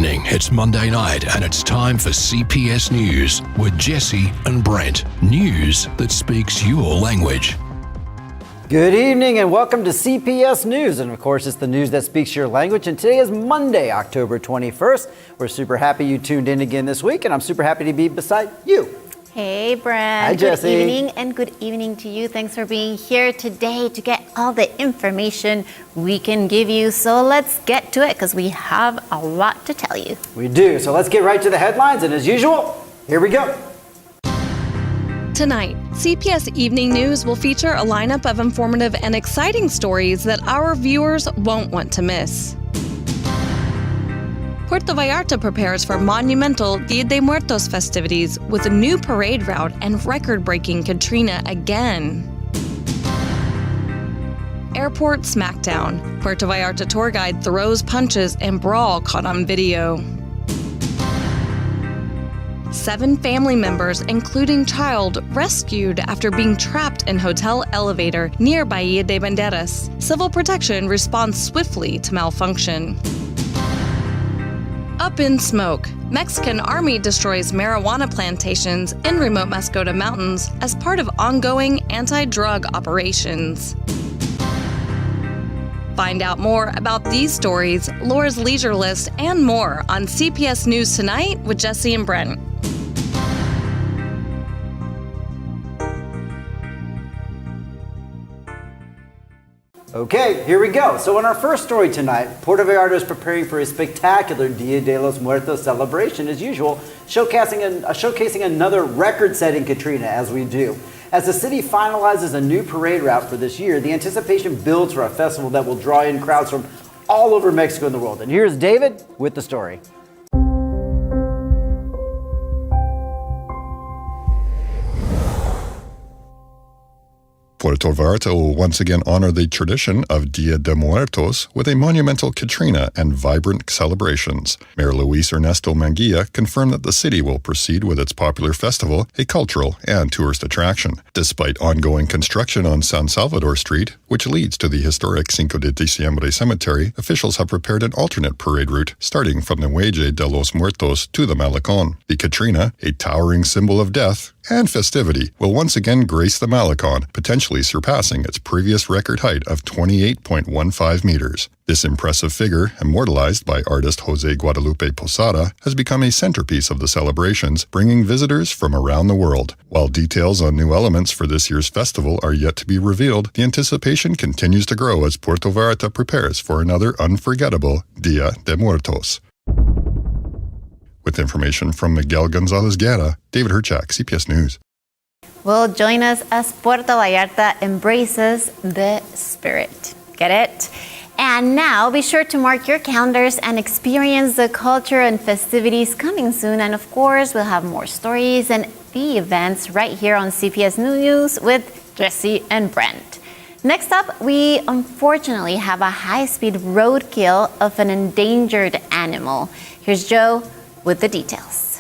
evening. It's Monday night and it's time for CPS News with Jessy and Brent. News that speaks your language. Good evening and welcome to CPS News. And of course, it's the news that speaks your language. And today is Monday, October 21st. We're super happy you tuned in again this week, and I'm super happy to be beside you. Hey, Brent. Hi, Jessy. Good evening, and good evening to you. Thanks for being here today to get all the information we can give you. So let's get to it because we have a lot to tell you. We do. So let's get right to the headlines. And as usual, here we go. Tonight, CPS Evening News will feature a lineup of informative and exciting stories that our viewers won't want to miss. Puerto Vallarta prepares for monumental Dia de Muertos festivities with a new parade route and record-breaking Katrina again. Airport smackdown. Puerto Vallarta tour guide throws punches and brawl caught on video. 7 family members, including child, rescued after being trapped in hotel elevator near Bahía de Banderas. Civil protection responds swiftly to malfunction. Up in smoke. Mexican army destroys marijuana plantations in remote Mascota Mountains as part of ongoing anti-drug operations. Find out more about these stories, Laura's leisure list, and more on CPS News Tonight with Jessy and Brent. Okay, here we go. So in our first story tonight, Puerto Vallarta is preparing for a spectacular Dia de los Muertos celebration as usual, showcasing another record-setting Katrina as we do. As the city finalizes a new parade route for this year, the anticipation builds for a festival that will draw in crowds from all over Mexico and the world. And here's David with the story. Puerto Vallarta will once again honor the tradition of Dia de Muertos with a monumental Katrina and vibrant celebrations. Mayor Luis Ernesto Manguilla confirmed that the city will proceed with its popular festival, a cultural and tourist attraction. Despite ongoing construction on San Salvador Street, which leads to the historic Cinco de Diciembre cemetery, officials have prepared an alternate parade route starting from the Muelle de los Muertos to the Malecón. The Katrina, a towering symbol of death and festivity, will once again grace the Malecón, potentially surpassing its previous record height of 28.15 meters. This impressive figure, immortalized by artist Jose Guadalupe Posada, has become a centerpiece of the celebrations, bringing visitors from around the world. While details on new elements for this year's festival are yet to be revealed, the anticipation continues to grow as Puerto Vallarta prepares for another unforgettable Dia de Muertos. With information from Miguel Gonzalez Guerra, David Herchak, CPS News. Well, join us as Puerto Vallarta embraces the spirit. Get it? And now be sure to mark your calendars and experience the culture and festivities coming soon. And of course, we'll have more stories and the events right here on CPS News with Jessy and Brent. Next up, we unfortunately have a high-speed roadkill of an endangered animal. Here's Joe with the details.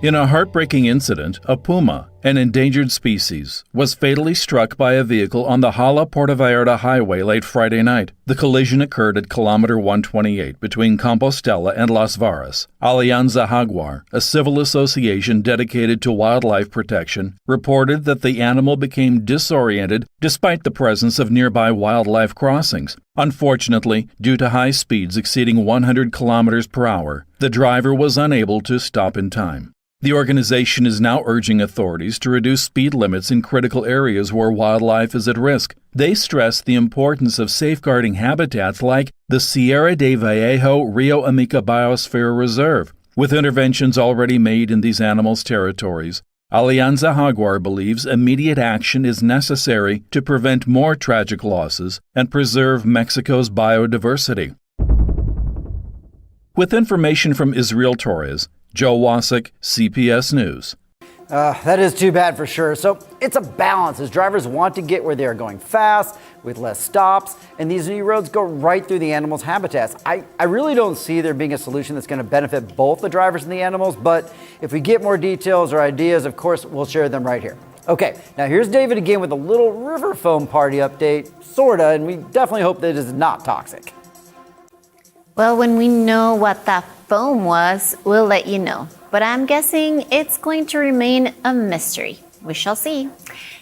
In a heartbreaking incident, a puma, an endangered species, was fatally struck by a vehicle on the Puerto Vallarta highway late Friday night. The collision occurred at kilometer 128 between Compostela and Las Varas. Alianza Jaguar, a civil association dedicated to wildlife protection, reported that the animal became disoriented despite the presence of nearby wildlife crossings. Unfortunately, due to high speeds exceeding 100 kilometers per hour, the driver was unable to stop in time. The organization is now urging authorities to reduce speed limits in critical areas where wildlife is at risk. They stress the importance of safeguarding habitats like the Sierra de Vallejo Rio Amica Biosphere Reserve. With interventions already made in these animals' territories, Alianza Jaguar believes immediate action is necessary to prevent more tragic losses and preserve Mexico's biodiversity. With information from Israel Torres, Joe Wasik, CPS News. That is too bad for sure. So it's a balance as drivers want to get where they are going fast with less stops, and these new roads go right through the animals' habitats. I really don't see there being a solution that's going to benefit both the drivers and the animals, but if we get more details or ideas, of course, we'll share them right here. Okay, now here's David again with a little river foam party update, sorta, and we definitely hope that it is not toxic. Well, when we know what that foam was, we'll let you know. But I'm guessing it's going to remain a mystery. We shall see.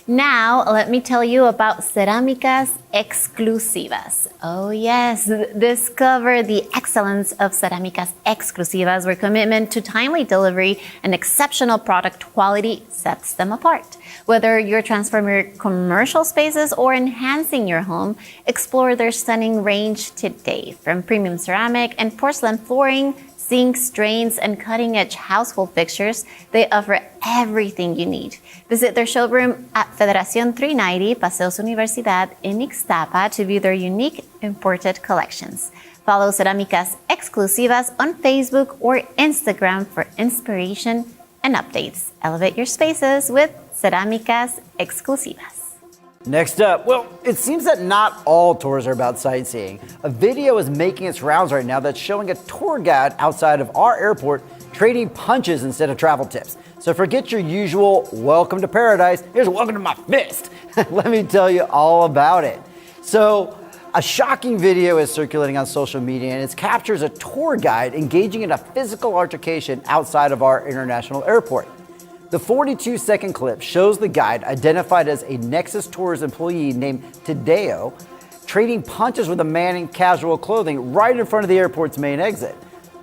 Now, let me tell you about Cerámicas Exclusivas. Oh yes, discover the excellence of Cerámicas Exclusivas, where commitment to timely delivery and exceptional product quality sets them apart. Whether you're transforming your commercial spaces or enhancing your home, explore their stunning range today. From premium ceramic and porcelain flooring, sinks, drains, and cutting-edge household fixtures, they offer everything you need. Visit their showroom at Federación 390, Paseos Universidad in Ixtapa to view their unique imported collections. Follow Cerámicas Exclusivas on Facebook or Instagram for inspiration and updates. Elevate your spaces with Cerámicas Exclusivas. Next up, well, it seems that not all tours are about sightseeing. A video is making its rounds right now that's showing a tour guide outside of our airport trading punches instead of travel tips. So forget your usual welcome to paradise. Here's welcome to my fist. Let me tell you all about it. So a shocking video is circulating on social media, and it captures a tour guide engaging in a physical altercation outside of our international airport. The 42-second clip shows the guide, identified as a Nexus Tours employee named Tadeo, trading punches with a man in casual clothing right in front of the airport's main exit.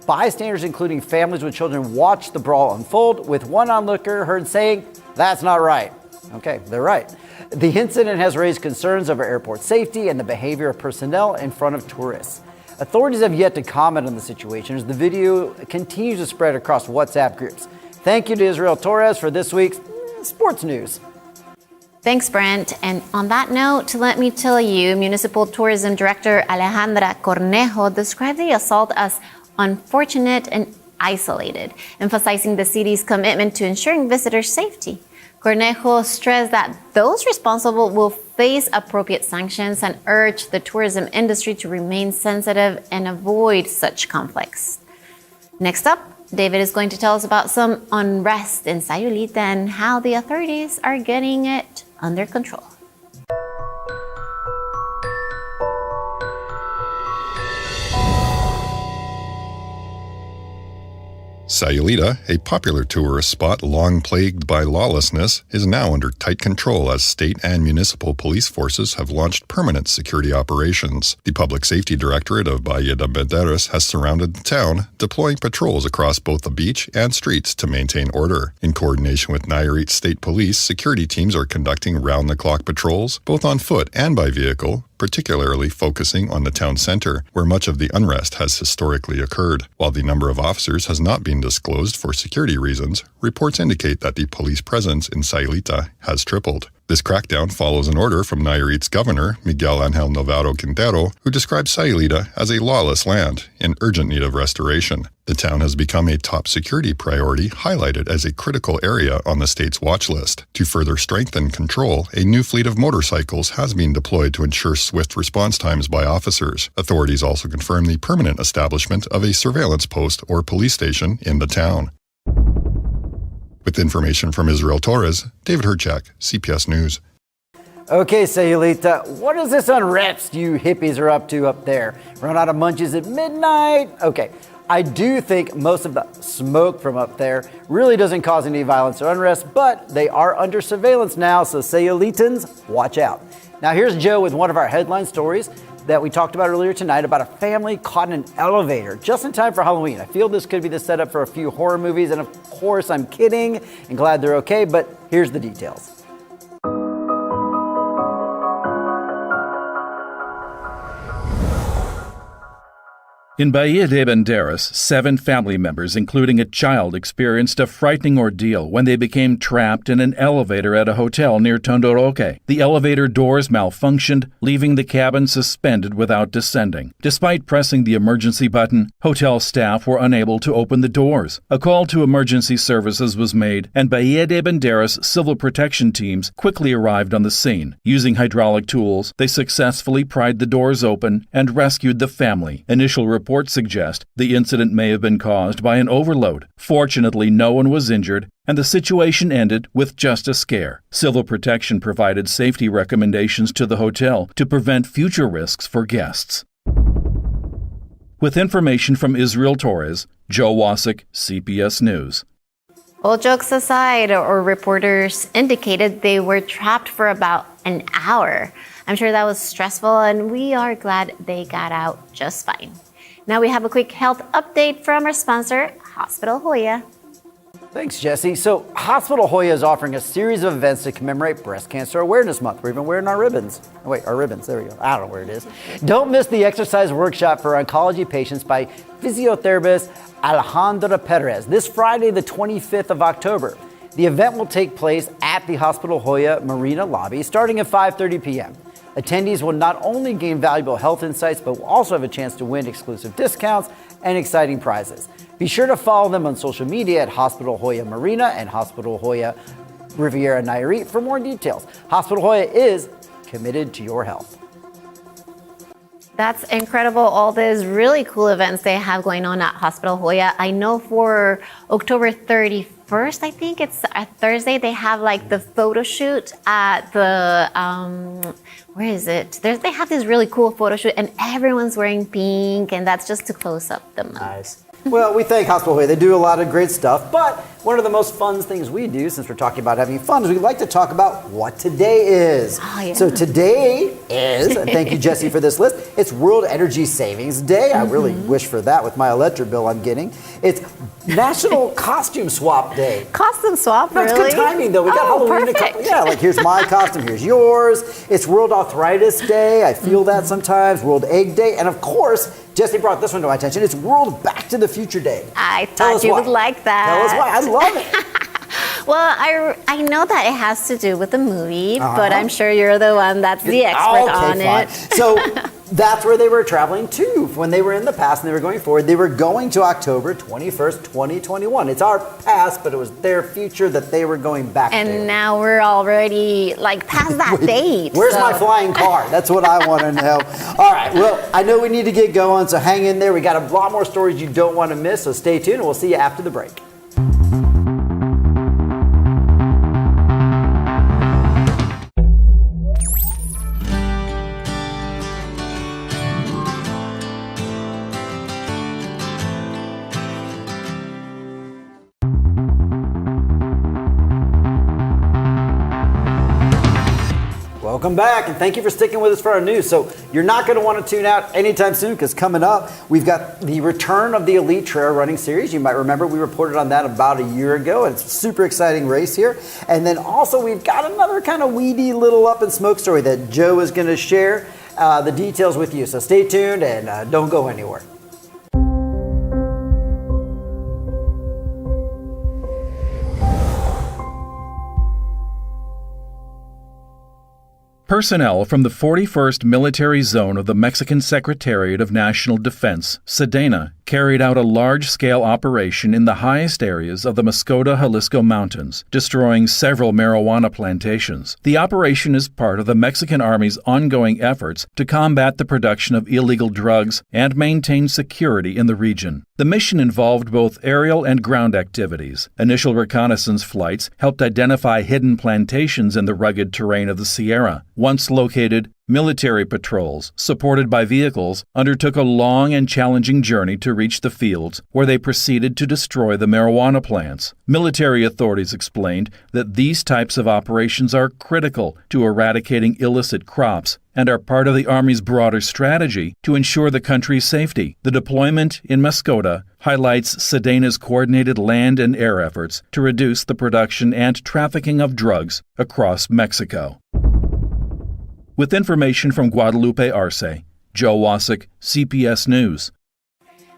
Bystanders, including families with children, watched the brawl unfold, with one onlooker heard saying, "That's not right." Okay, they're right. The incident has raised concerns over airport safety and the behavior of personnel in front of tourists. Authorities have yet to comment on the situation as the video continues to spread across WhatsApp groups. Thank you to Israel Torres for this week's sports news. Thanks, Brent. And on that note, let me tell you, Municipal Tourism Director Alejandra Cornejo described the assault as unfortunate and isolated, emphasizing the city's commitment to ensuring visitors' safety. Cornejo stressed that those responsible will face appropriate sanctions and urged the tourism industry to remain sensitive and avoid such conflicts. Next up, David is going to tell us about some unrest in Sayulita and how the authorities are getting it under control. Sayulita, a popular tourist spot long plagued by lawlessness, is now under tight control as state and municipal police forces have launched permanent security operations. The Public Safety Directorate of Bahía de Banderas has surrounded the town, deploying patrols across both the beach and streets to maintain order. In coordination with Nayarit State Police, security teams are conducting round-the-clock patrols, both on foot and by vehicle, particularly focusing on the town center, where much of the unrest has historically occurred. While the number of officers has not been disclosed for security reasons, reports indicate that the police presence in Sayulita has tripled. This crackdown follows an order from Nayarit's governor, Miguel Ángel Navarro Quintero, who described Sayulita as a lawless land in urgent need of restoration. The town has become a top security priority, highlighted as a critical area on the state's watch list. To further strengthen control, a new fleet of motorcycles has been deployed to ensure swift response times by officers. Authorities also confirmed the permanent establishment of a surveillance post or police station in the town. With information from Israel Torres, David Herchak, CPS News. Okay, Sayulita, what is this unrest you hippies are up to up there? Run out of munchies at midnight? Okay, I do think most of the smoke from up there really doesn't cause any violence or unrest, but they are under surveillance now, so Sayulitans, watch out. Now here's Joe with one of our headline stories that we talked about earlier tonight about a family caught in an elevator just in time for Halloween. I feel this could be the setup for a few horror movies, and of course I'm kidding and glad they're okay, but here's the details. In Bahía de Banderas, 7 family members, including a child, experienced a frightening ordeal when they became trapped in an elevator at a hotel near Tondoroque. The elevator doors malfunctioned, leaving the cabin suspended without descending. Despite pressing the emergency button, hotel staff were unable to open the doors. A call to emergency services was made, and Bahía de Banderas civil protection teams quickly arrived on the scene. Using hydraulic tools, they successfully pried the doors open and rescued the family. Initial reports reports suggest the incident may have been caused by an overload. Fortunately, no one was injured, and the situation ended with just a scare. Civil Protection provided safety recommendations to the hotel to prevent future risks for guests. With information from Israel Torres, Joe Wasik, CPS News. All jokes aside, our reporters indicated they were trapped for about an hour. I'm sure that was stressful, and we are glad they got out just fine. Now we have a quick health update from our sponsor, Hospital Hoya. Thanks, Jesse. So, Hospital Hoya is offering a series of events to commemorate Breast Cancer Awareness Month. We're even wearing our ribbons. Oh, wait, our ribbons. There we go. I don't know where it is. Don't miss the exercise workshop for oncology patients by physiotherapist Alejandra Perez this Friday, the 25th of October. The event will take place at the Hospital Hoya Marina lobby starting at 5:30 p.m. Attendees will not only gain valuable health insights, but will also have a chance to win exclusive discounts and exciting prizes. Be sure to follow them on social media at Hospital Hoya Marina and Hospital Hoya Riviera Nayarit for more details. Hospital Hoya is committed to your health. That's incredible, all these really cool events they have going on at Hospital Hoya. I know for October 31st, I think it's a Thursday, they have like the photo shoot at the, where is it? They have this really cool photo shoot and everyone's wearing pink, and that's just to close up the month. Nice. Well, we thank Hospital Hoya. They do a lot of great stuff, but one of the most fun things we do, since we're talking about having fun, is we like to talk about what today is. Oh, yeah. So today is, and thank you, Jesse, for this list, it's World Energy Savings Day. I really wish for that with my electric bill I'm getting. It's National Costume Swap Day. Costume swap, No, really? it's good timing, though. We got Halloween. Perfect. Yeah, like here's my costume, here's yours. It's World Arthritis Day. I feel that sometimes. World Egg Day. And of course, Jesse brought this one to my attention. It's World Back to the Future Day. I thought you would like that. Tell us why. I love it. Well, I know that it has to do with the movie, but I'm sure you're the one that's the expert on it. So that's where they were traveling to when they were in the past and they were going forward. They were going to October 21st, 2021. It's our past, but it was their future that they were going back to. And now we're already like past that date. Where's my flying car? That's what I want to know. All right, well, I know we need to get going, so hang in there. We got a lot more stories you don't want to miss, so stay tuned and we'll see you after the break. Welcome back, and thank you for sticking with us for our news. So you're not going to want to tune out anytime soon, because coming up, we've got the return of the Elite Trail Running Series. You might remember we reported on that about a year ago, and it's a super exciting race here. And then also we've got another kind of weedy little up in smoke story that Joe is going to share the details with you. So stay tuned and don't go anywhere. Personnel from the 41st Military Zone of the Mexican Secretariat of National Defense, SEDENA, carried out a large-scale operation in the highest areas of the Mascota, Jalisco Mountains, destroying several marijuana plantations. The operation is part of the Mexican Army's ongoing efforts to combat the production of illegal drugs and maintain security in the region. The mission involved both aerial and ground activities. Initial reconnaissance flights helped identify hidden plantations in the rugged terrain of the Sierra. Once located, military patrols, supported by vehicles, undertook a long and challenging journey to reach the fields, where they proceeded to destroy the marijuana plants. Military authorities explained that these types of operations are critical to eradicating illicit crops and are part of the Army's broader strategy to ensure the country's safety. The deployment in Mascota highlights SEDENA's coordinated land and air efforts to reduce the production and trafficking of drugs across Mexico. With information from Guadalupe Arce, Joe Wasik, CPS News.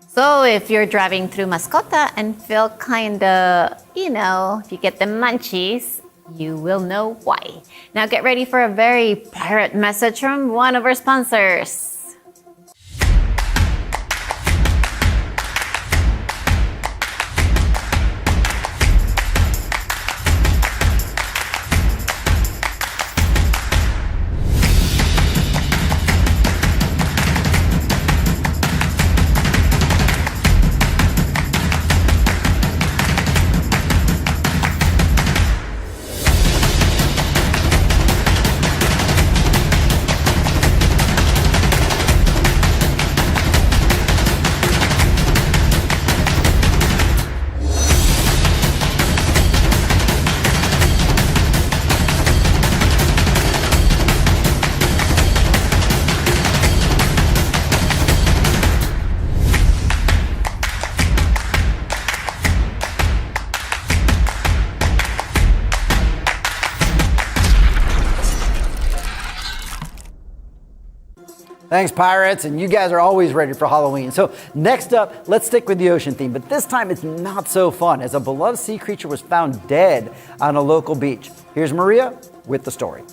So if you're driving through Mascota and feel kinda, if you get the munchies, you will know why. Now get ready for a very pirate message from one of our sponsors. Thanks, Pirates, and you guys are always ready for Halloween. So next up, let's stick with the ocean theme, but this time it's not so fun as a beloved sea creature was found dead on a local beach. Here's Maria with the story.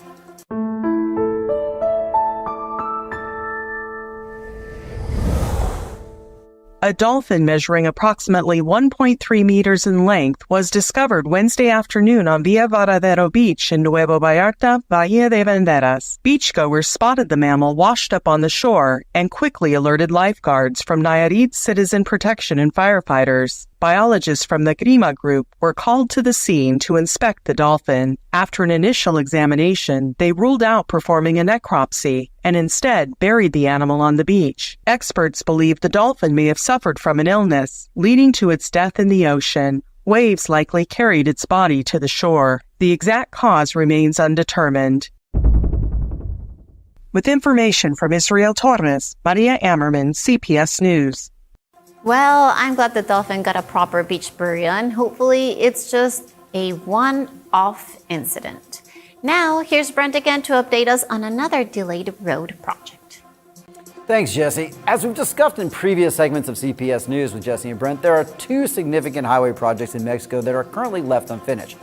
A dolphin measuring approximately 1.3 meters in length was discovered Wednesday afternoon on Villa Varadero Beach in Nuevo Vallarta, Bahía de Banderas. Beachgoers spotted the mammal washed up on the shore and quickly alerted lifeguards from Nayarit Citizen Protection and firefighters. Biologists from the Grima group were called to the scene to inspect the dolphin. After an initial examination, they ruled out performing a necropsy and instead buried the animal on the beach. Experts believe the dolphin may have suffered from an illness, leading to its death in the ocean. Waves likely carried its body to the shore. The exact cause remains undetermined. With information from Israel Torres, Maria Ammerman, CPS News. Well, I'm glad the dolphin got a proper beach burial, and hopefully it's just a one-off incident. Now, here's Brent again to update us on another delayed road project. Thanks, Jesse. As we've discussed in previous segments of CPS News with Jesse and Brent, there are two significant highway projects in Mexico that are currently left unfinished.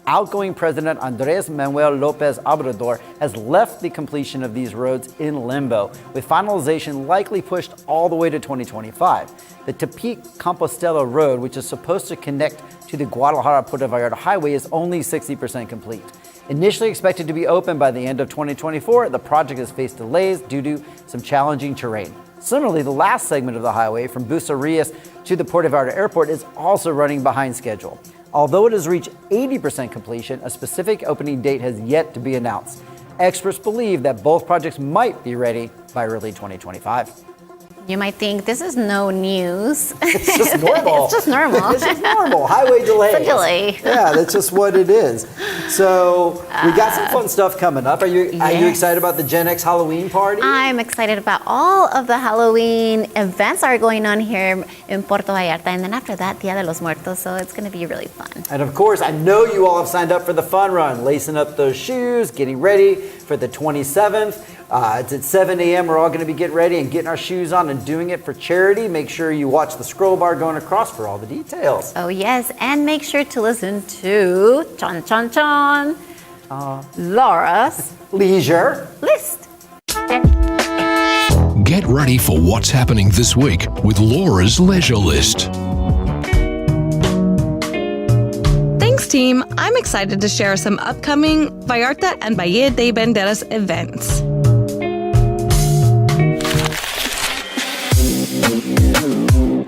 Outgoing President Andrés Manuel López Obrador has left the completion of these roads in limbo, with finalization likely pushed all the way to 2025. The Tepic-Compostela Road, which is supposed to connect to the Guadalajara-Puerto Vallarta highway, is only 60% complete. Initially expected to be open by the end of 2024, the project has faced delays due to some challenging terrain. Similarly, the last segment of the highway from Bucerias to the Puerto Vallarta airport is also running behind schedule. Although it has reached 80% completion, a specific opening date has yet to be announced. Experts believe that both projects might be ready by early 2025. You might think this is no news. It's just normal. It's just normal. It's just normal. Highway delays. It's a delay. Yeah, that's just what it is. So we got some fun stuff coming up. Are you excited about the Gen X Halloween party? I'm excited about all of the Halloween events that are going on here in Puerto Vallarta. And then after that, Dia de los Muertos. So it's going to be really fun. And of course, I know you all have signed up for the fun run, lacing up those shoes, getting ready for the 27th. It's at 7 a.m. We're all going to be getting ready and getting our shoes on and doing it for charity. Make sure you watch the scroll bar going across for all the details. Oh, yes. And make sure to listen to Laura's Leisure List. Get ready for what's happening this week with Laura's Leisure List. Thanks, team. I'm excited to share some upcoming Vallarta and Bahía de Banderas events.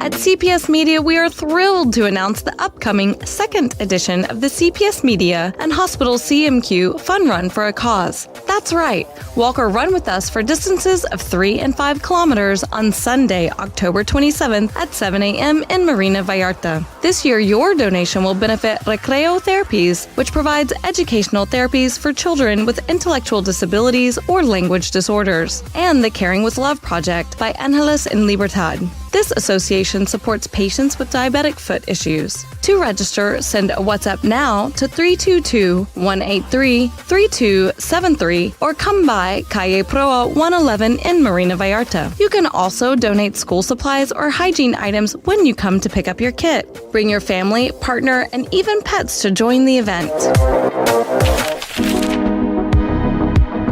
At CPS Media, we are thrilled to announce the upcoming second edition of the CPS Media and Hospital CMQ Fun Run for a Cause. That's right, walk or run with us for distances of 3 and 5 kilometers on Sunday, October 27th at 7 a.m. in Marina Vallarta. This year, your donation will benefit Recreo Therapies, which provides educational therapies for children with intellectual disabilities or language disorders, and the Caring with Love Project by Ángeles en Libertad. This association supports patients with diabetic foot issues. To register, send a WhatsApp now to 322-183-3273 or come by Calle Proa 111 in Marina Vallarta. You can also donate school supplies or hygiene items when you come to pick up your kit. Bring your family, partner, and even pets to join the event.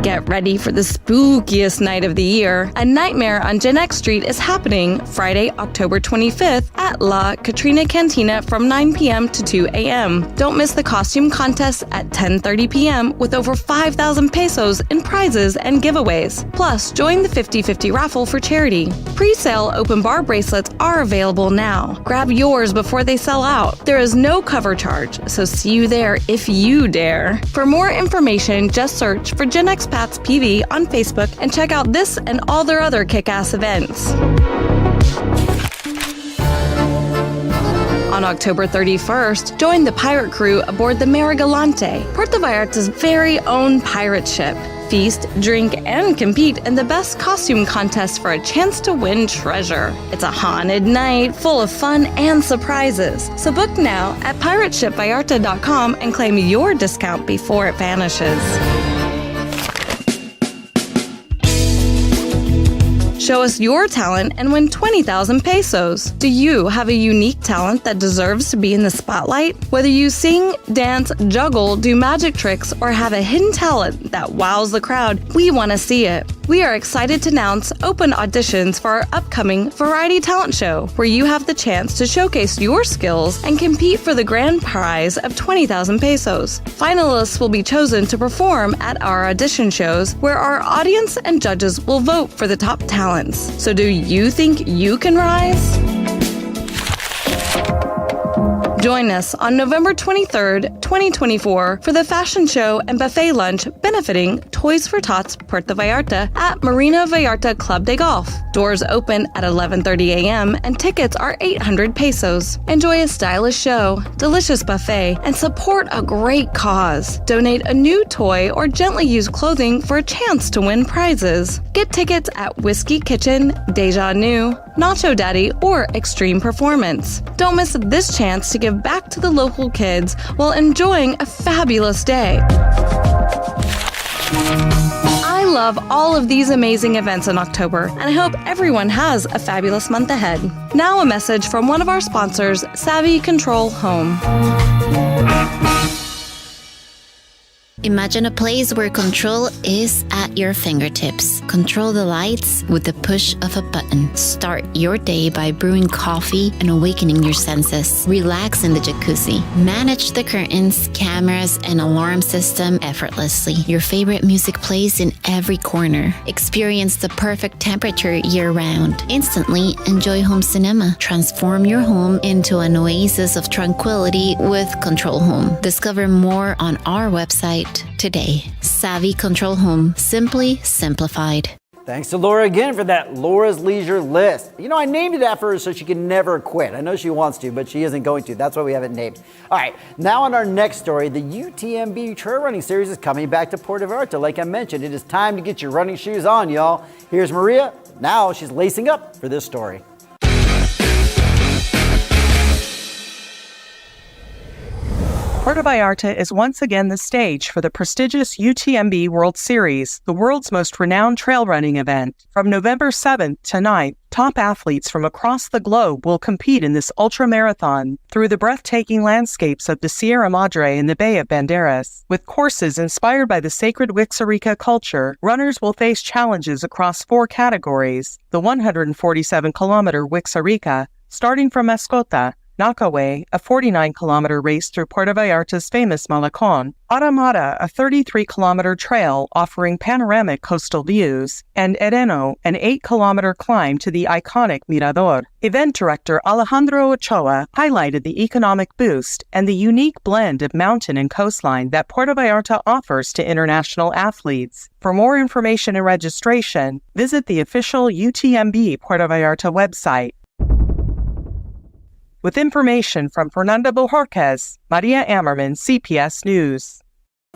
Get ready for the spookiest night of the year. A Nightmare on Gen X Street is happening Friday, October 25th at La Katrina Cantina from 9 p.m. to 2 a.m. Don't miss the costume contest at 10:30 p.m. with over 5,000 pesos in prizes and giveaways. Plus, join the 50-50 raffle for charity. Pre-sale open bar bracelets are available now. Grab yours before they sell out. There is no cover charge, so see you there if you dare. For more information, just search for Gen X Pats PV on Facebook and check out this and all their other kick-ass events. On October 31st, join the pirate crew aboard the Mare Galante, Puerto Vallarta's very own pirate ship. Feast, drink, and compete in the best costume contest for a chance to win treasure. It's a haunted night full of fun and surprises. So book now at pirateshipvallarta.com and claim your discount before it vanishes. Show us your talent and win 20,000 pesos. Do you have a unique talent that deserves to be in the spotlight? Whether you sing, dance, juggle, do magic tricks, or have a hidden talent that wows the crowd, we want to see it. We are excited to announce open auditions for our upcoming Variety Talent Show, where you have the chance to showcase your skills and compete for the grand prize of 20,000 pesos. Finalists will be chosen to perform at our audition shows, where our audience and judges will vote for the top talents. So do you think you can rise? Join us on November 23rd, 2024 for the fashion show and buffet lunch benefiting Toys for Tots Puerto Vallarta at Marina Vallarta Club de Golf. Doors open at 11:30 a.m. and tickets are 800 pesos. Enjoy a stylish show, delicious buffet, and support a great cause. Donate a new toy or gently used clothing for a chance to win prizes. Get tickets at Whiskey Kitchen, Deja Nu, Nacho Daddy, or Extreme Performance. Don't miss this chance to give back to the local kids while enjoying a fabulous day. I love all of these amazing events in October, and I hope everyone has a fabulous month ahead. Now a message from one of our sponsors, Savvy Control Home. Imagine a place where control is at your fingertips. Control the lights with the push of a button. Start your day by brewing coffee and awakening your senses. Relax in the jacuzzi. Manage the curtains, cameras, and alarm system effortlessly. Your favorite music plays in every corner. Experience the perfect temperature year-round. Instantly enjoy home cinema. Transform your home into an oasis of tranquility with Control Home. Discover more on our website today. Savvy Control Home, simply simplified. Thanks to Laura again for that Laura's Leisure List. You know, I named it after her so she can never quit. I know she wants to, but she isn't going to. That's why we have it named. All right, now on our next story, the UTMB Trail Running Series is coming back to Puerto Vallarta. Like I mentioned, it is time to get your running shoes on, y'all. Here's Maria. Now she's lacing up for this story. Puerto Vallarta is once again the stage for the prestigious UTMB World Series, the world's most renowned trail running event. From November 7th to 9th, top athletes from across the globe will compete in this ultramarathon through the breathtaking landscapes of the Sierra Madre and the Bay of Banderas. With courses inspired by the sacred Wixárika culture, runners will face challenges across 4 categories. The 147-kilometer Wixárika, starting from Mascota, Nakaway, a 49-kilometer race through Puerto Vallarta's famous Malecón, Aramara, a 33-kilometer trail offering panoramic coastal views, and Ereno, an 8-kilometer climb to the iconic Mirador. Event director Alejandro Ochoa highlighted the economic boost and the unique blend of mountain and coastline that Puerto Vallarta offers to international athletes. For more information and registration, visit the official UTMB Puerto Vallarta website. With information from Fernanda Bojorquez, Maria Ammerman, CPS News.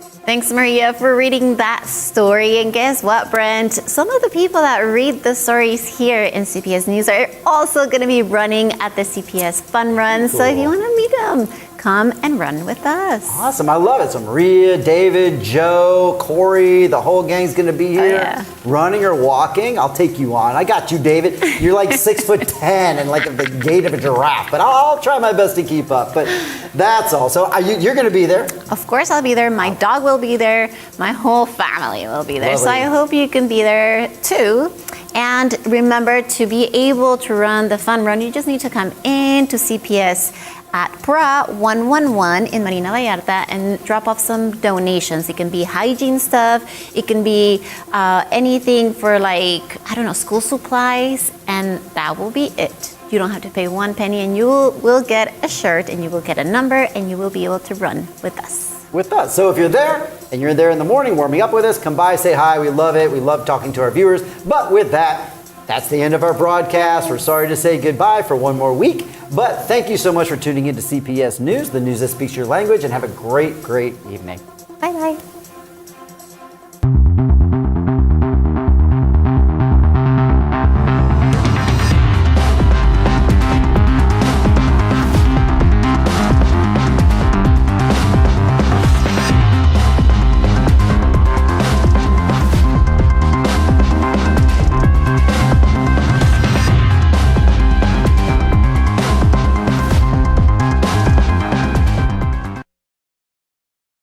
Thanks, Maria, for reading that story. And guess what, Brent? Some of the people that read the stories here in CPS News are also going to be running at the CPS Fun Run. Cool. So if you want to meet them, come and run with us. Awesome. I love it. So Maria, David, Joe, Corey, the whole gang's going to be here. Oh, yeah. Running or walking. I'll take you on. I got you, David. You're like 6'10" and like the gait of a giraffe, but I'll try my best to keep up. But that's all. So you're going to be there? Of course I'll be there. My dog will be there. My whole family will be there. Lovely. So I hope you can be there too. And remember, to be able to run the fun run, you just need to come in to CPS at PRA 111 in Marina Vallarta and drop off some donations. It can be hygiene stuff. It can be anything for, like, I don't know, school supplies, and that will be it. You don't have to pay 1 penny, and you will get a shirt, and you will get a number, and you will be able to run with us. So if you're there and you're there in the morning warming up with us, come by, say hi. We love it. We love talking to our viewers. But with that, that's the end of our broadcast. We're sorry to say goodbye for one more week, but thank you so much for tuning in to CPS News, the news that speaks your language, and have a great, great evening. Bye-bye.